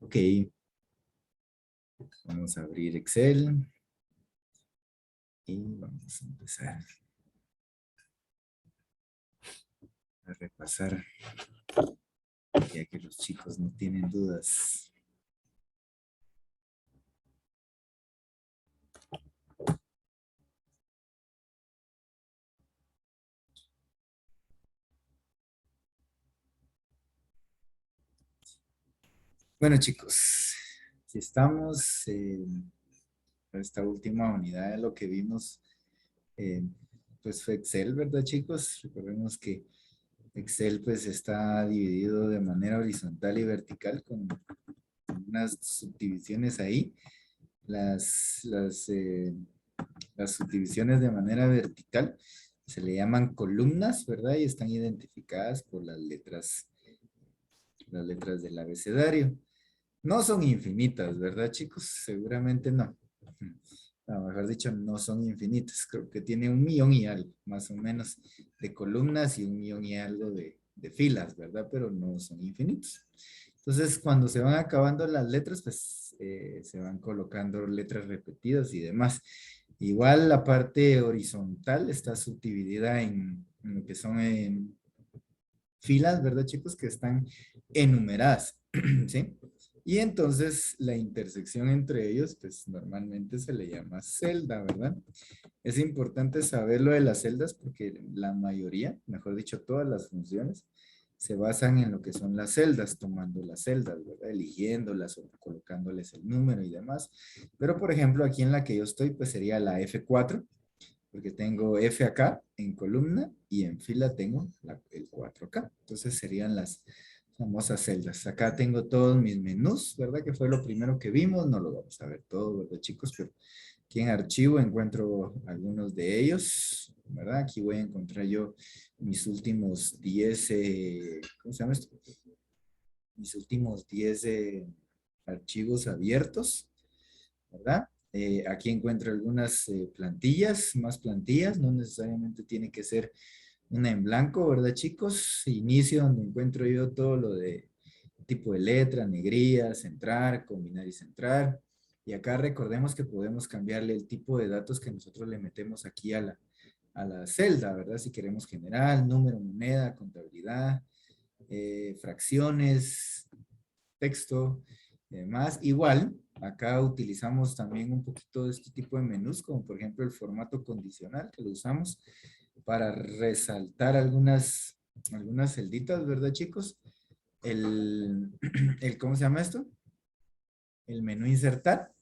Ok, vamos a abrir Excel y vamos a empezar a repasar, ya que los chicos no tienen dudas. Bueno, chicos, aquí estamos en esta última unidad de lo que vimos, eh, pues fue Excel, ¿verdad, chicos? Recordemos que Excel pues está dividido de manera horizontal y vertical con unas subdivisiones ahí. Las subdivisiones de manera vertical se le llaman columnas, ¿verdad? Y están identificadas por las letras del abecedario. No son infinitas, ¿verdad, chicos? Seguramente no. No, mejor dicho, no son infinitas. Creo que tiene 1.000.000 y algo, más o menos, de columnas y 1.000.000 y algo de filas, ¿verdad? Pero no son infinitos. Entonces, cuando se van acabando las letras, pues se van colocando letras repetidas y demás. Igual la parte horizontal está subdividida en lo que son filas, ¿verdad, chicos? Que están enumeradas, ¿sí? Y entonces la intersección entre ellos, pues normalmente se le llama celda, ¿verdad? Es importante saber lo de las celdas porque la mayoría, mejor dicho, todas las funciones, se basan en lo que son las celdas, tomando las celdas, ¿verdad? Eligiéndolas o colocándoles el número y demás. Pero, por ejemplo, aquí en la que yo estoy, pues sería la F4, porque tengo F acá en columna y en fila tengo el 4 acá. Entonces serían las famosas celdas. Acá tengo todos mis menús, ¿verdad? Que fue lo primero que vimos. No lo vamos a ver todo, ¿verdad, chicos? Pero aquí en archivo encuentro algunos de ellos, ¿verdad? Aquí voy a encontrar yo mis últimos 10, ¿cómo se llama esto? Mis últimos 10 archivos abiertos, ¿verdad? Aquí encuentro algunas plantillas, más plantillas, no necesariamente tiene que ser una en blanco, ¿verdad, chicos? Inicio donde encuentro yo todo lo de tipo de letra, negría, centrar, combinar y centrar. Y acá recordemos que podemos cambiarle el tipo de datos que nosotros le metemos aquí a la celda, ¿verdad? Si queremos general, número, moneda, contabilidad, fracciones, texto, y demás. Igual, acá utilizamos también un poquito de este tipo de menús, como por ejemplo el formato condicional, que lo usamos para resaltar algunas celditas, ¿verdad, chicos? El, ¿cómo se llama esto? El menú insertar,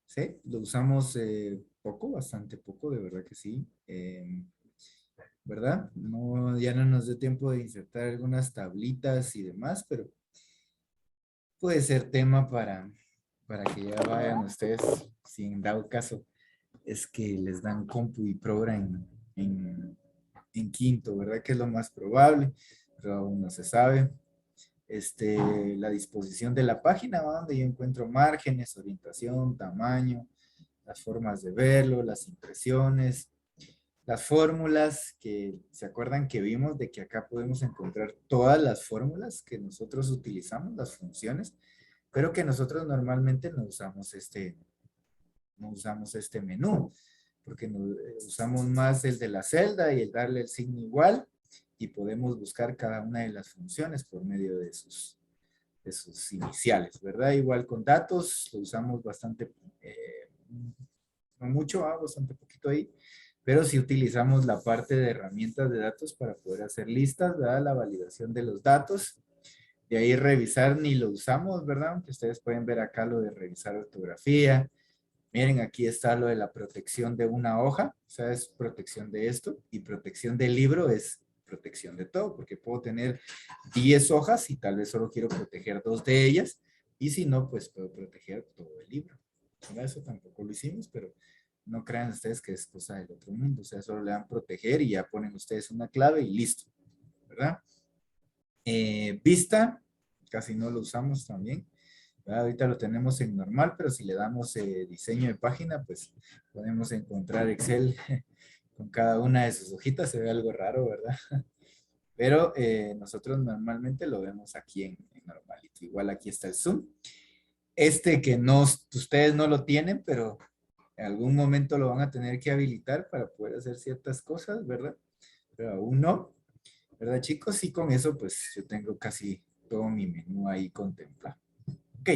¿sí? Lo usamos poco, bastante poco, de verdad que sí. ¿Verdad? No, ya no nos dio tiempo de insertar algunas tablitas y demás, pero puede ser tema para que ya vayan ustedes, si en dado caso es que les dan compu y progra en quinto, ¿verdad? Que es lo más probable, pero aún no se sabe. La disposición de la página, ¿va? Donde yo encuentro márgenes, orientación, tamaño, las formas de verlo, las impresiones, las fórmulas, que se acuerdan que vimos de que acá podemos encontrar todas las fórmulas que nosotros utilizamos, las funciones, pero que nosotros normalmente no usamos este menú, porque usamos más el de la celda y el darle el signo igual, y podemos buscar cada una de las funciones por medio de sus iniciales, ¿verdad? Igual con datos, lo usamos bastante, no mucho, bastante poquito ahí, pero sí utilizamos la parte de herramientas de datos para poder hacer listas, ¿verdad? La validación de los datos, de ahí revisar ni lo usamos, ¿verdad? Aunque ustedes pueden ver acá lo de revisar ortografía. Miren, aquí está lo de la protección de una hoja, o sea, es protección de esto, y protección del libro es protección de todo, porque puedo tener 10 hojas y tal vez solo quiero proteger 2 de ellas, y si no, pues puedo proteger todo el libro. ¿Verdad? Eso tampoco lo hicimos, pero no crean ustedes que es cosa del otro mundo, o sea, solo le dan proteger y ya ponen ustedes una clave y listo, ¿verdad? Vista, casi no lo usamos también. ¿Verdad? Ahorita lo tenemos en normal, pero si le damos diseño de página, pues podemos encontrar Excel con cada una de sus hojitas. Se ve algo raro, ¿verdad? Pero nosotros normalmente lo vemos aquí en normalito. Igual aquí está el zoom. que no, ustedes no lo tienen, pero en algún momento lo van a tener que habilitar para poder hacer ciertas cosas, ¿verdad? Pero aún no, ¿verdad, chicos? Y con eso, pues yo tengo casi todo mi menú ahí contemplado. Ok,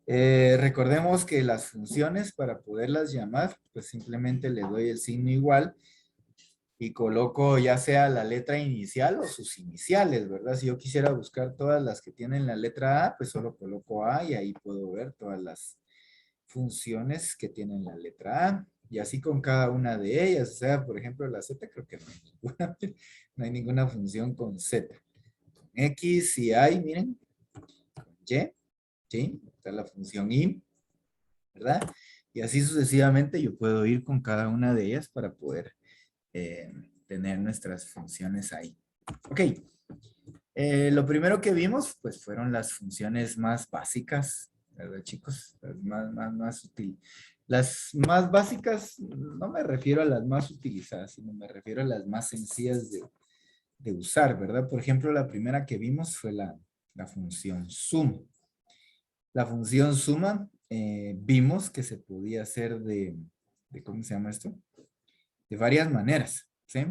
recordemos que las funciones, para poderlas llamar, pues simplemente le doy el signo igual y coloco ya sea la letra inicial o sus iniciales, ¿verdad? Si yo quisiera buscar todas las que tienen la letra A, pues solo coloco A y ahí puedo ver todas las funciones que tienen la letra A. Y así con cada una de ellas. O sea, por ejemplo, la Z creo que no hay ninguna, no hay ninguna función con Z. Con X y hay, miren, con Y, ¿sí? Está la función Y, ¿verdad? Y así sucesivamente yo puedo ir con cada una de ellas para poder eh, tener nuestras funciones ahí. Ok, lo primero que vimos, pues fueron las funciones más básicas, ¿verdad, chicos? Las más útiles. Las más básicas, no me refiero a las más utilizadas, sino me refiero a las más sencillas de usar, ¿verdad? Por ejemplo, la primera que vimos fue la función suma. La función suma, vimos que se podía hacer ¿cómo se llama esto? De varias maneras, ¿sí?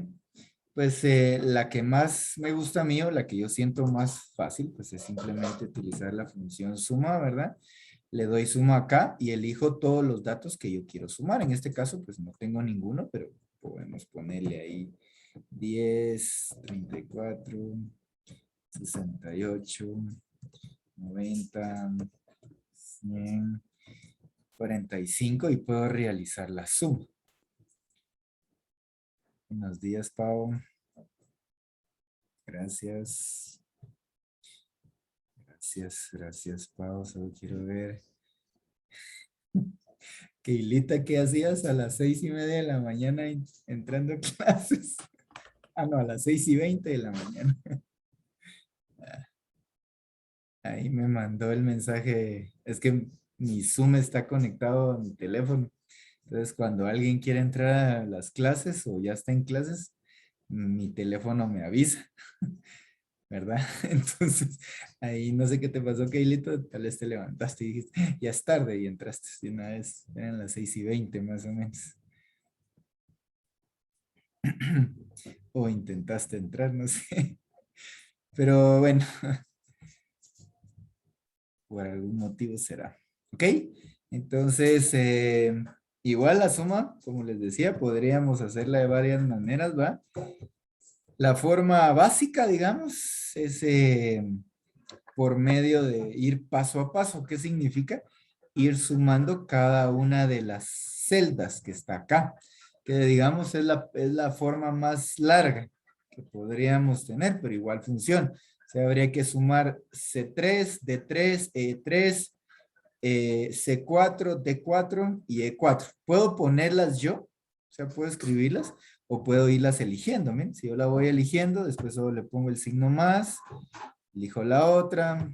Pues la que más me gusta a mí o la que yo siento más fácil, pues es simplemente utilizar la función suma, ¿verdad? Le doy suma acá y elijo todos los datos que yo quiero sumar. En este caso, pues no tengo ninguno, pero podemos ponerle ahí 10, 34, 68, 90, 100, 45 y puedo realizar la suma. Buenos días, Pau. Gracias. Gracias, Pau. Solo quiero ver. Keilita, ¿qué hacías a las 6:30 de la mañana entrando a clases? Ah, no, a las 6:20 de la mañana. Ahí me mandó el mensaje. Es que mi Zoom está conectado a mi teléfono. Entonces, cuando alguien quiere entrar a las clases o ya está en clases, mi teléfono me avisa. ¿Verdad? Entonces, ahí no sé qué te pasó, Keilito, tal vez te levantaste y dijiste, ya es tarde y entraste de una vez, eran las 6:20 más o menos. O intentaste entrar, no sé. Pero bueno, por algún motivo será. ¿Ok? Entonces, igual la suma, como les decía, podríamos hacerla de varias maneras, ¿va? La forma básica, digamos, es por medio de ir paso a paso. ¿Qué significa? Ir sumando cada una de las celdas que está acá, que digamos es la forma más larga que podríamos tener, pero igual funciona. O sea, habría que sumar C3, D3, E3, C4, D4 y E4. ¿Puedo ponerlas yo? O sea, puedo escribirlas o puedo irlas eligiendo. ¿Ven? Si yo la voy eligiendo, después solo le pongo el signo más, elijo la otra,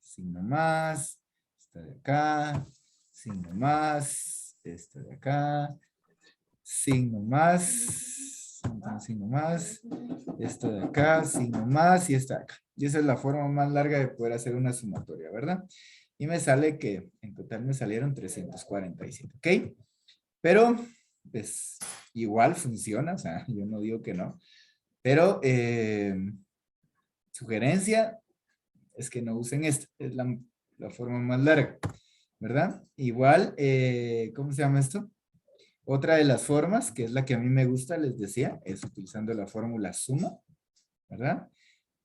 signo más, esta de acá, signo más, esta de acá, signo más, signo más, esta de acá, signo más y esta de acá. Y esa es la forma más larga de poder hacer una sumatoria, ¿verdad? Y me sale que en total me salieron 347, ¿ok? Pero, pues, igual funciona, o sea, yo no digo que no, pero sugerencia es que no usen esta, es la forma más larga, ¿verdad? Igual, ¿cómo se llama esto? Otra de las formas, que es la que a mí me gusta, les decía, es utilizando la fórmula suma, ¿verdad?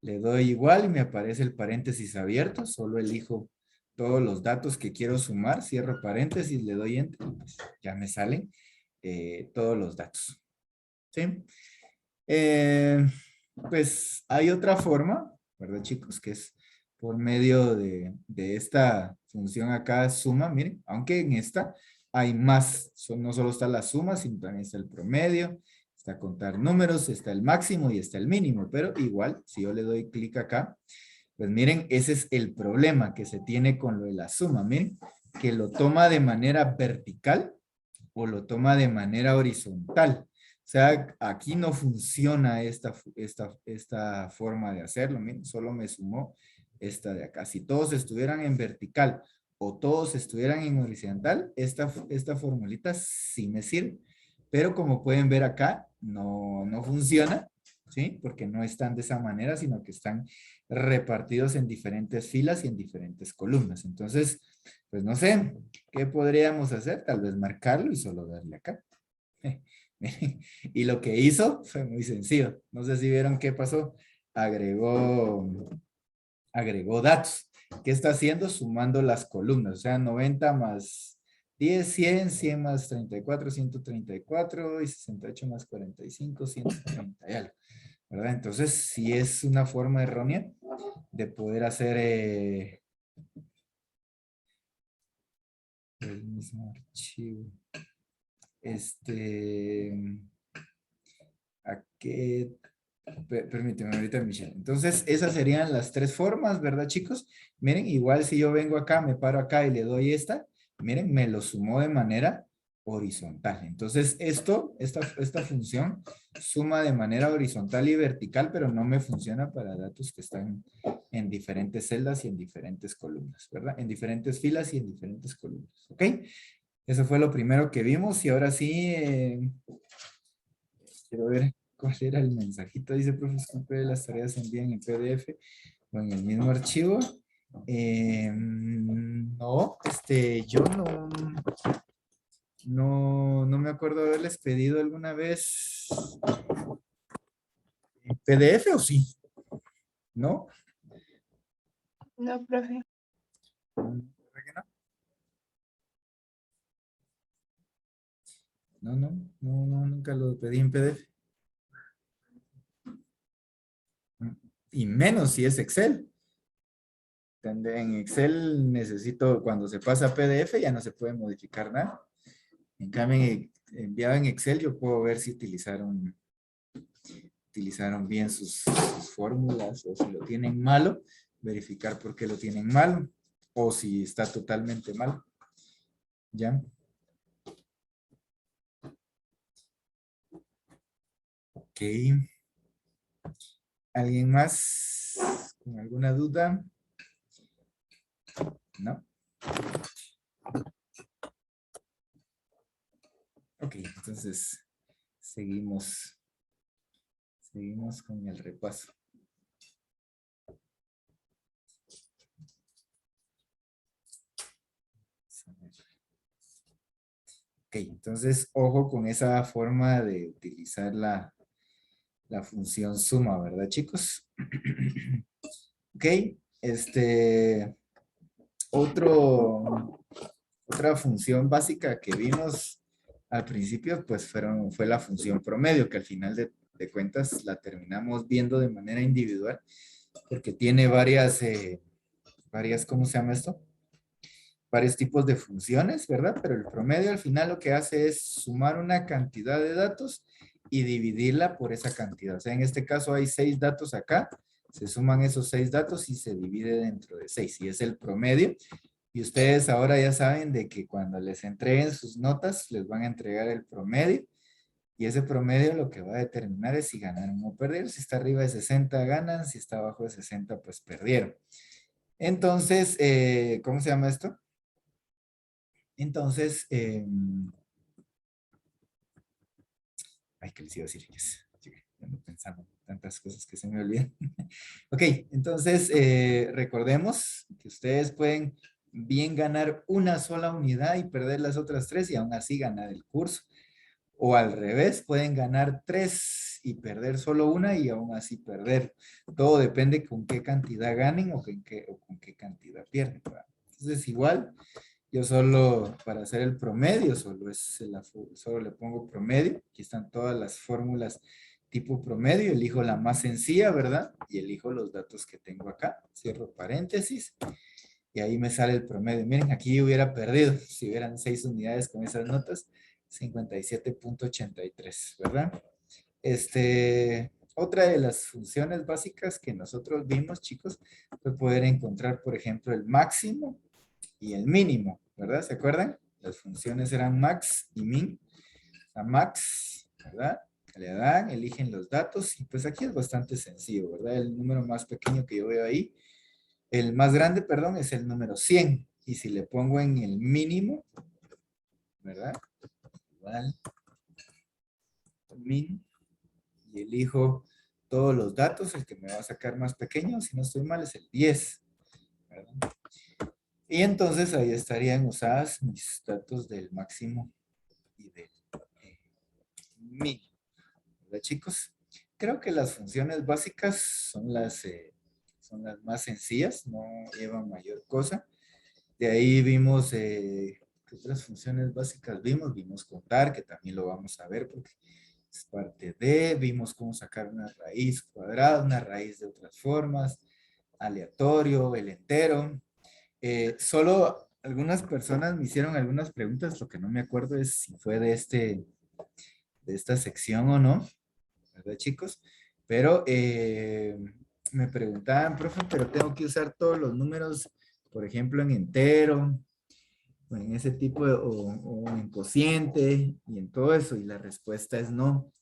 Le doy igual y me aparece el paréntesis abierto, solo elijo todos los datos que quiero sumar, cierro paréntesis, le doy enter, pues ya me salen todos los datos, ¿sí? Eh, pues hay otra forma, ¿verdad, chicos? Que es por medio de esta función acá, suma, miren, aunque en esta hay más, no solo está la suma, sino también está el promedio, está contar números, está el máximo y está el mínimo, pero igual, si yo le doy clic acá, pues miren, ese es el problema que se tiene con lo de la suma, miren, que lo toma de manera vertical o lo toma de manera horizontal. O sea, aquí no funciona esta forma de hacerlo. Miren, solo me sumó esta de acá. Si todos estuvieran en vertical o todos estuvieran en horizontal, esta formulita sí me sirve. Pero como pueden ver acá, no funciona, ¿sí? Porque no están de esa manera, sino que están repartidos en diferentes filas y en diferentes columnas. Entonces, pues no sé, ¿qué podríamos hacer? Tal vez marcarlo y solo darle acá. Y lo que hizo fue muy sencillo. No sé si vieron qué pasó. Agregó datos. ¿Qué está haciendo? Sumando las columnas. O sea, 90 más 10, 100, 100 más 34, 134 y 68 más 45, 130 y algo. ¿Verdad? Entonces, sí es una forma errónea de poder hacer el mismo archivo. Aquí, permíteme ahorita, Michelle. Entonces, esas serían las tres formas, ¿verdad, chicos? Miren, igual si yo vengo acá, me paro acá y le doy esta, miren, me lo sumó de manera horizontal. Entonces, esta función suma de manera horizontal y vertical, pero no me funciona para datos que están en diferentes celdas y en diferentes columnas, ¿verdad? En diferentes filas y en diferentes columnas, ¿ok? Eso fue lo primero que vimos y ahora sí, quiero ver cuál era el mensajito. Dice, profesor, siempre las tareas se envían en PDF o en el mismo archivo. No, yo no me acuerdo haberles pedido alguna vez en PDF o sí, ¿no? No, profe. ¿Verdad que no, nunca lo pedí en PDF. Y menos si es Excel. En Excel necesito, cuando se pasa a PDF ya no se puede modificar nada. En cambio, enviado en Excel yo puedo ver si utilizaron bien sus fórmulas o si lo tienen malo, verificar por qué lo tienen malo o si está totalmente mal. ¿Ya? Ok. ¿Alguien más con alguna duda? ¿No? Ok, entonces seguimos con el repaso. Ok, entonces ojo con esa forma de utilizar la función suma, ¿verdad, chicos? Ok, otra función básica que vimos al principio, pues fue la función promedio, que al final de cuentas la terminamos viendo de manera individual, porque tiene ¿cómo se llama esto? Varios tipos de funciones, ¿verdad? Pero el promedio al final lo que hace es sumar una cantidad de datos y dividirla por esa cantidad. O sea, en este caso hay 6 datos acá, se suman esos 6 datos y se divide dentro de 6 y es el promedio. Y ustedes ahora ya saben de que cuando les entreguen sus notas, les van a entregar el promedio y ese promedio lo que va a determinar es si ganaron o perdieron. Si está arriba de 60 ganan, si está abajo de 60 pues perdieron. Entonces, ¿cómo se llama esto? Entonces, ay, ¿qué les iba a decir? Ando pensando en tantas cosas que se me olvidan. Ok, entonces, recordemos que ustedes pueden bien ganar una sola unidad y perder las otras 3 y aún así ganar el curso. O al revés, pueden ganar 3 y perder solo una y aún así perder. Todo depende con qué cantidad ganen o con qué cantidad pierden, ¿verdad? Entonces, igual, yo solo, para hacer el promedio, solo le pongo promedio. Aquí están todas las fórmulas tipo promedio. Elijo la más sencilla, ¿verdad? Y elijo los datos que tengo acá. Cierro paréntesis. Y ahí me sale el promedio. Miren, aquí hubiera perdido, si hubieran 6 unidades con esas notas, 57.83, ¿verdad? Otra de las funciones básicas que nosotros vimos, chicos, fue poder encontrar, por ejemplo, el máximo y el mínimo, ¿verdad? ¿Se acuerdan? Las funciones eran max y min. A max, ¿verdad? Le dan, eligen los datos y pues aquí es bastante sencillo, ¿verdad? El número más pequeño que yo veo ahí, el más grande, perdón, es el número 100. y si le pongo en el mínimo, ¿verdad? Igual, min, y elijo todos los datos, el que me va a sacar más pequeño, si no estoy mal, es el 10, ¿verdad? Y entonces ahí estarían usadas mis datos del máximo y del mínimo, ¿verdad, chicos? Creo que las funciones básicas son las más sencillas, no llevan mayor cosa. De ahí vimos, ¿qué otras funciones básicas vimos? Vimos contar, que también lo vamos a ver porque es parte de, vimos cómo sacar una raíz cuadrada, una raíz de otras formas, aleatorio, el entero. Solo algunas personas me hicieron algunas preguntas, lo que no me acuerdo es si fue de esta sección o no, ¿verdad, chicos? Pero me preguntaban, profe, pero tengo que usar todos los números, por ejemplo, en entero, o en ese tipo de, o en cociente, y en todo eso, y la respuesta es no.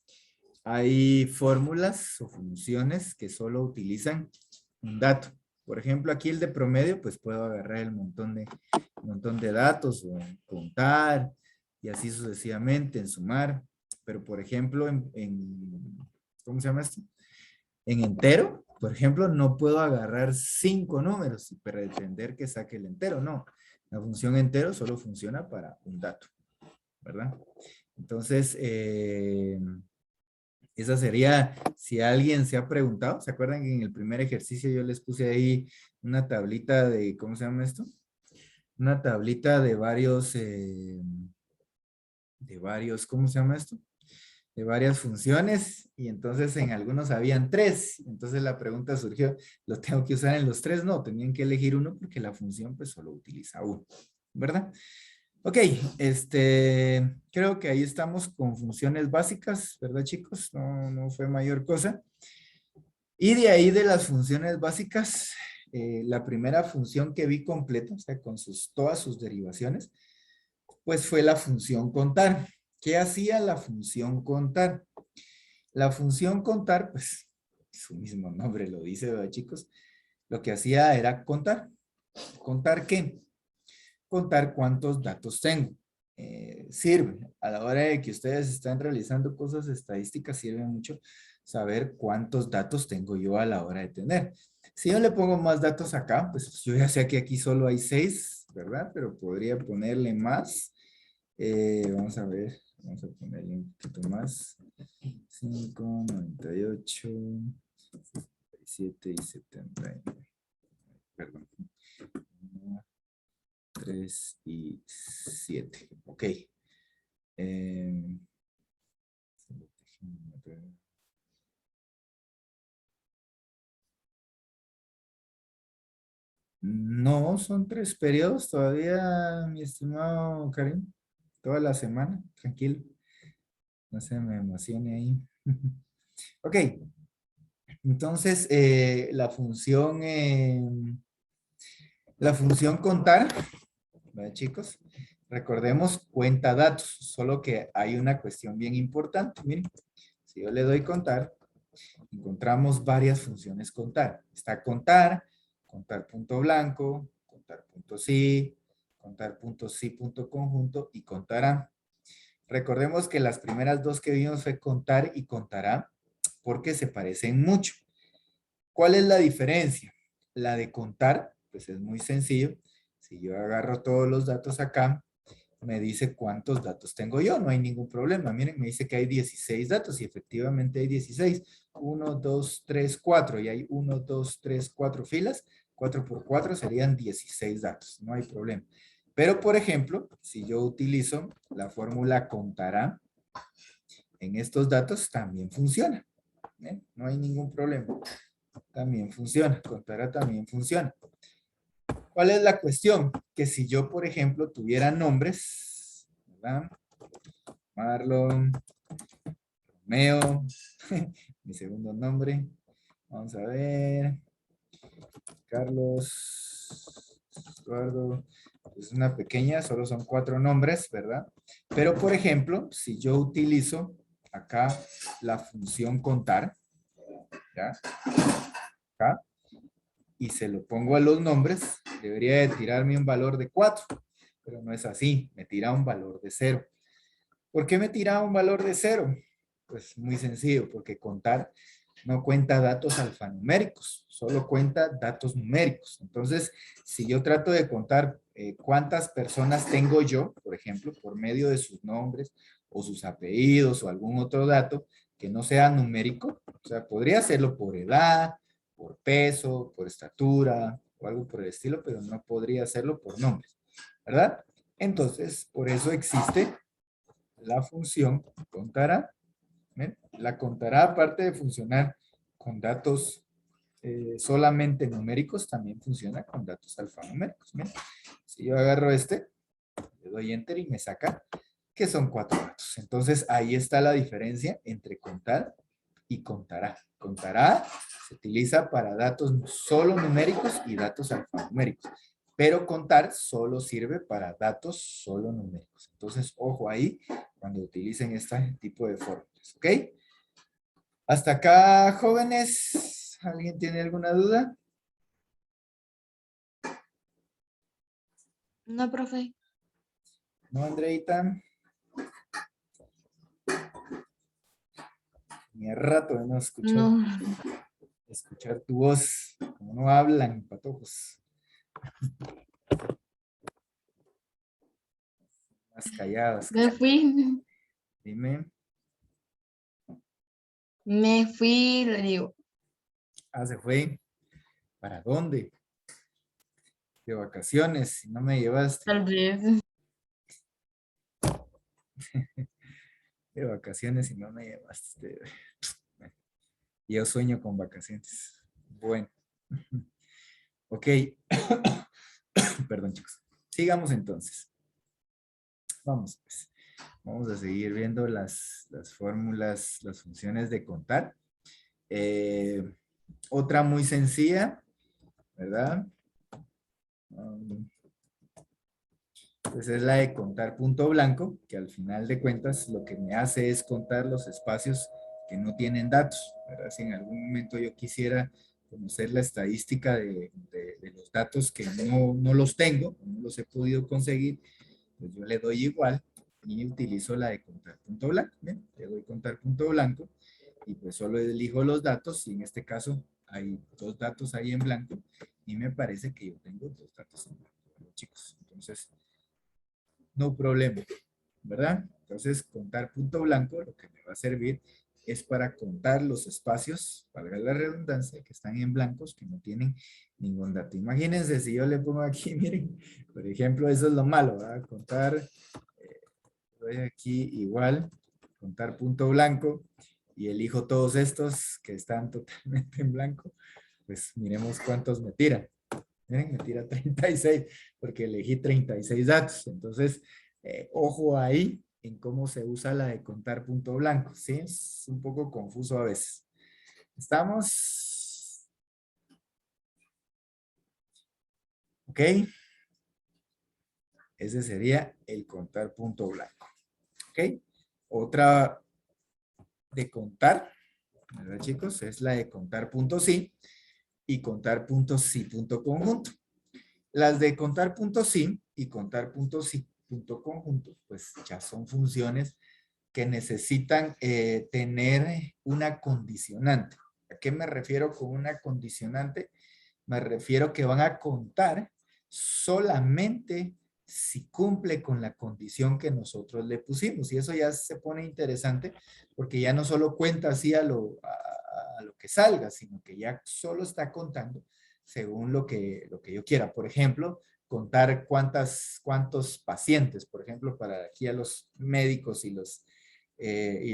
Hay fórmulas o funciones que solo utilizan un dato. Por ejemplo, aquí el de promedio, pues puedo agarrar el montón de datos o contar y así sucesivamente en sumar. Pero, por ejemplo, ¿cómo se llama esto? En entero, por ejemplo, no puedo agarrar 5 números y pretender que saque el entero, no. La función entero solo funciona para un dato, ¿verdad? Entonces, esa sería, si alguien se ha preguntado, ¿se acuerdan que en el primer ejercicio yo les puse ahí una tablita de, ¿cómo se llama esto? Una tablita de varios, ¿cómo se llama esto? De varias funciones y entonces en algunos habían 3. Entonces la pregunta surgió, ¿lo tengo que usar en los 3? No, tenían que elegir uno porque la función pues solo utiliza uno, ¿verdad? Ok, creo que ahí estamos con funciones básicas, ¿verdad, chicos? No fue mayor cosa. Y de ahí de las funciones básicas, la primera función que vi completa, o sea, con todas sus derivaciones, pues fue la función contar. ¿Qué hacía la función contar? La función contar, pues su mismo nombre lo dice, ¿verdad, chicos? Lo que hacía era contar. ¿Contar qué? Contar cuántos datos tengo. Sirve, a la hora de que ustedes están realizando cosas estadísticas, sirve mucho saber cuántos datos tengo yo a la hora de tener. Si yo le pongo más datos acá, pues yo ya sé que aquí solo hay 6, ¿verdad? Pero podría ponerle más. Vamos a ver, vamos a ponerle un poquito más. 5, 98, 67 y 79. Perdón. 3 y 7. Ok. No, son 3 periodos todavía, mi estimado Karim. Toda la semana, tranquilo. No se me emocione ahí. Ok. Entonces, la función contar, ¿verdad, chicos? Recordemos, cuenta datos, solo que hay una cuestión bien importante. Miren, si yo le doy contar, encontramos varias funciones contar. Está contar, contar punto blanco, contar punto sí, contar punto sí punto conjunto y contará. Recordemos que las primeras dos que vimos fue contar y contará porque se parecen mucho. ¿Cuál es la diferencia? La de contar, pues es muy sencillo. Si yo agarro todos los datos acá, me dice cuántos datos tengo yo, no hay ningún problema. Miren, me dice que hay 16 datos y efectivamente hay 16. 1, 2, 3, 4 y hay 1, 2, 3, 4 filas. 4 por 4 serían 16 datos, no hay problema. Pero, por ejemplo, si yo utilizo la fórmula contará, en estos datos también funciona. No hay ningún problema. También funciona, contará también funciona. ¿Cuál es la cuestión? Que si yo, por ejemplo, tuviera nombres, ¿verdad? Marlon, Romeo, mi segundo nombre. Vamos a ver. Carlos, Eduardo. Es una pequeña, solo son 4 nombres, ¿verdad? Pero, por ejemplo, si yo utilizo acá la función contar, ¿ya? Acá. y se lo pongo a los nombres, debería de tirarme un valor de 4, pero no es así, me tira un valor de 0. ¿Por qué me tira un valor de 0? Pues muy sencillo, porque contar no cuenta datos alfanuméricos, solo cuenta datos numéricos. Entonces, si yo trato de contar cuántas personas tengo yo, por ejemplo, por medio de sus nombres o sus apellidos o algún otro dato que no sea numérico, o sea, podría hacerlo por edad, por peso, por estatura o algo por el estilo, pero no podría hacerlo por nombres, ¿verdad? Entonces, por eso existe la función contará. ¿Ven? La contará, aparte de funcionar con datos solamente numéricos, también funciona con datos alfanuméricos. ¿Ven? Si yo agarro este, le doy enter y me saca que son 4 datos. Entonces ahí está la diferencia entre contar y contará. Contará se utiliza para datos solo numéricos y datos alfanuméricos, pero contar solo sirve para datos solo numéricos. Entonces, ojo ahí cuando utilicen este tipo de fórmulas, ¿ok? Hasta acá, jóvenes, ¿alguien tiene alguna duda? No, profe. ¿No, Andreita? Ni a rato de no No. escuchar tu voz, como no hablan, patojos. Más callados. Me fui. Dime. Me fui, le digo. Ah, se fue. ¿Para dónde? De vacaciones, si no me llevaste. Tal vez. De vacaciones, si no me llevaste. Yo sueño con vacaciones. Bueno. Ok. Perdón, chicos. Sigamos entonces. Vamos, pues. Vamos a seguir viendo las fórmulas, las funciones de contar. Otra muy sencilla, ¿verdad? Pues es la de contar punto blanco, que al final de cuentas lo que me hace es contar los espacios que no tienen datos, ¿verdad? Si en algún momento yo quisiera conocer la estadística de los datos que no los tengo, no los he podido conseguir, pues yo le doy igual y utilizo la de contar punto blanco. ¿Bien? Le doy contar punto blanco y pues solo elijo los datos y en este caso hay 2 datos ahí en blanco y me parece que yo tengo 2 datos en blanco, ¿verdad, chicos? Entonces, no problema, ¿verdad? Entonces, contar punto blanco lo que me va a servir es para contar los espacios, valga la redundancia, que están en blancos, que no tienen ningún dato. Imagínense si yo le pongo aquí, miren, por ejemplo, eso es lo malo, ¿verdad? Contar, doy aquí igual, contar punto blanco, y elijo todos estos que están totalmente en blanco, pues miremos cuántos me tira. Miren, me tira 36 porque elegí 36 datos. Entonces, ojo ahí en cómo se usa la de contar punto blanco. Sí, es un poco confuso a veces. ¿Estamos? Ok. Ese sería el contar punto blanco. Ok. Otra de contar, ¿verdad, chicos? Es la de contar punto sí y contar punto sí punto conjunto. Las de contar punto sí y contar punto sí punto conjunto, pues ya son funciones que necesitan tener una condicionante. ¿A qué me refiero con una condicionante? Me refiero que van a contar solamente si cumple con la condición que nosotros le pusimos. Y eso ya se pone interesante porque ya no solo cuenta así a lo que salga, sino que ya solo está contando según lo que yo quiera. Por ejemplo, contar cuántos pacientes, por ejemplo, para aquí a los médicos y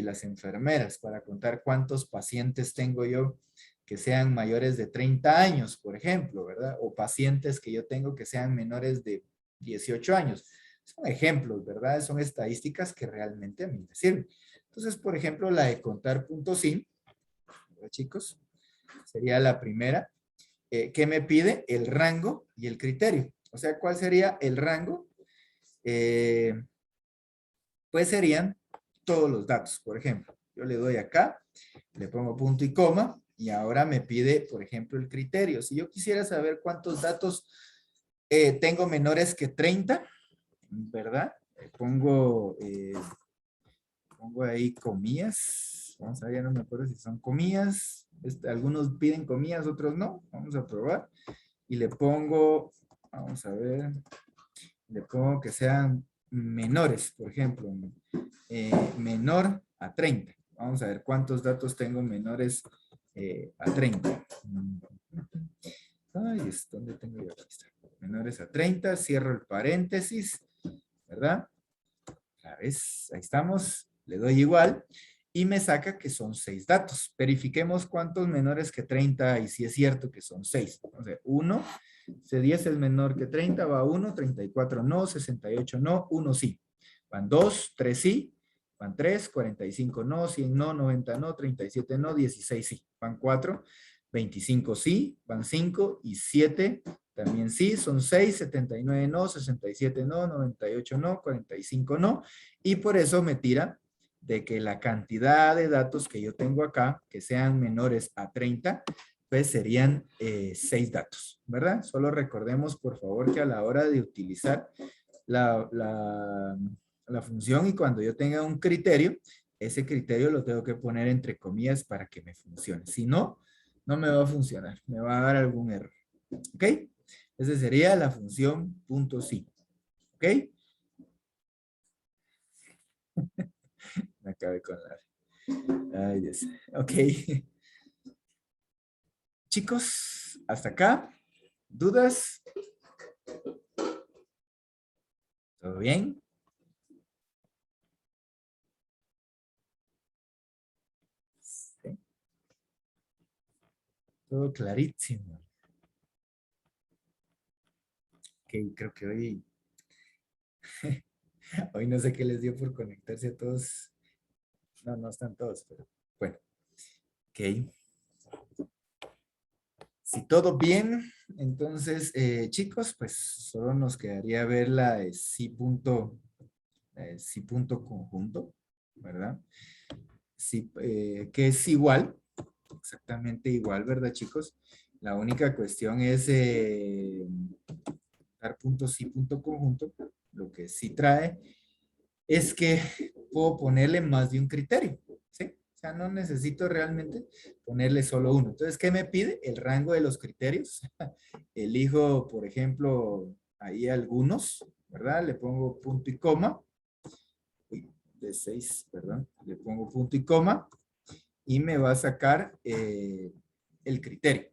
las enfermeras, para contar cuántos pacientes tengo yo que sean mayores de 30 años, por ejemplo, ¿verdad? O pacientes que yo tengo que sean menores de 18 años. Son ejemplos, ¿verdad? Son estadísticas que realmente a mí me sirven. Entonces, por ejemplo, la de contar puntos sí, ¿verdad, chicos? Sería la primera. ¿Qué me pide? El rango y el criterio. O sea, ¿cuál sería el rango? Pues serían todos los datos. Por ejemplo, yo le doy acá, le pongo punto y coma, Y ahora me pide, por ejemplo, el criterio. Si yo quisiera saber cuántos datos tengo menores que 30, ¿verdad? Pongo ahí comillas. Vamos a ver, ya no me acuerdo si son comillas. Algunos piden comillas, otros no. Vamos a probar. Y le pongo, vamos a ver, le pongo que sean menores, por ejemplo, menor a 30. Vamos a ver cuántos datos tengo menores a 30. Ay, ¿dónde tengo yo? Aquí está. Menores a 30, cierro el paréntesis, ¿verdad? ¿Ves? Ahí estamos, le doy igual y me saca que son 6 datos. Verifiquemos cuántos menores que 30 y si es cierto que son 6. O sea, 1, si 10 es menor que 30, va 1, 34 no, 68 no, 1 sí. Van 2, 3 sí, van 3, 45 no, 100 no, 90 no, 37 no, 16 sí. Van 4, 25 sí, van 5 y 7 también sí, son 6, 79 no, 67 no, 98 no, 45 no, y por eso me tira de que la cantidad de datos que yo tengo acá, que sean menores a 30, pues serían 6 datos, ¿verdad? Solo recordemos, por favor, que a la hora de utilizar la función y cuando yo tenga un criterio, ese criterio lo tengo que poner entre comillas para que me funcione. Si no, no me va a funcionar, me va a dar algún error. ¿Ok? Esa sería la función .sí. ¿Ok? Me acabé con la... Ay, Dios. Ok. Chicos, hasta acá. ¿Dudas? ¿Todo bien? Sí. Todo clarísimo. Ok, creo que hoy no sé qué les dio por conectarse a todos. No, no están todos, pero bueno. Ok. Si todo bien, entonces, chicos, pues solo nos quedaría ver la de sí punto conjunto, ¿verdad? Sí, que es igual, exactamente igual, ¿verdad, chicos? La única cuestión es dar punto sí punto conjunto. Lo que sí trae es que puedo ponerle más de un criterio, ¿sí? O sea, no necesito realmente ponerle solo uno. Entonces, ¿qué me pide? El rango de los criterios. Elijo, por ejemplo, ahí algunos, ¿verdad? Le pongo punto y coma. Uy, de 6, perdón. Le pongo punto y coma y me va a sacar el criterio,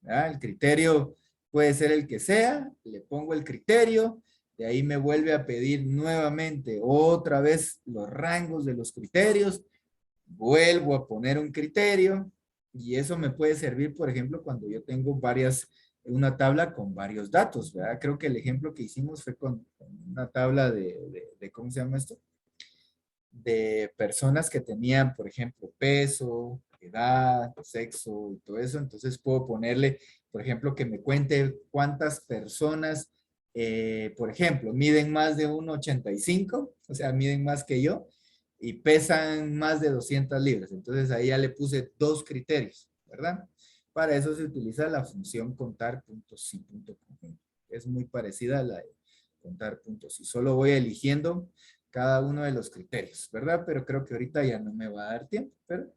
¿verdad? El criterio puede ser el que sea, le pongo el criterio, de ahí me vuelve a pedir nuevamente otra vez los rangos de los criterios, vuelvo a poner un criterio y eso me puede servir, por ejemplo, cuando yo tengo una tabla con varios datos, ¿verdad? Creo que el ejemplo que hicimos fue con una tabla de ¿cómo se llama esto? De personas que tenían, por ejemplo, peso, edad, sexo y todo eso. Entonces puedo ponerle, por ejemplo, que me cuente cuántas personas, por ejemplo, miden más de 1,85, o sea, miden más que yo, y pesan más de 200 libras. Entonces ahí ya le puse 2 criterios, ¿verdad? Para eso se utiliza la función contar puntos sí, punto conjunto. Es muy parecida a la de contar puntos sí. Solo voy eligiendo cada uno de los criterios, ¿verdad? Pero creo que ahorita ya no me va a dar tiempo, pero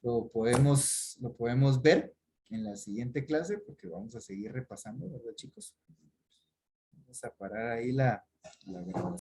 lo podemos ver en la siguiente clase porque vamos a seguir repasando, ¿verdad, chicos? Vamos a parar ahí la grabación.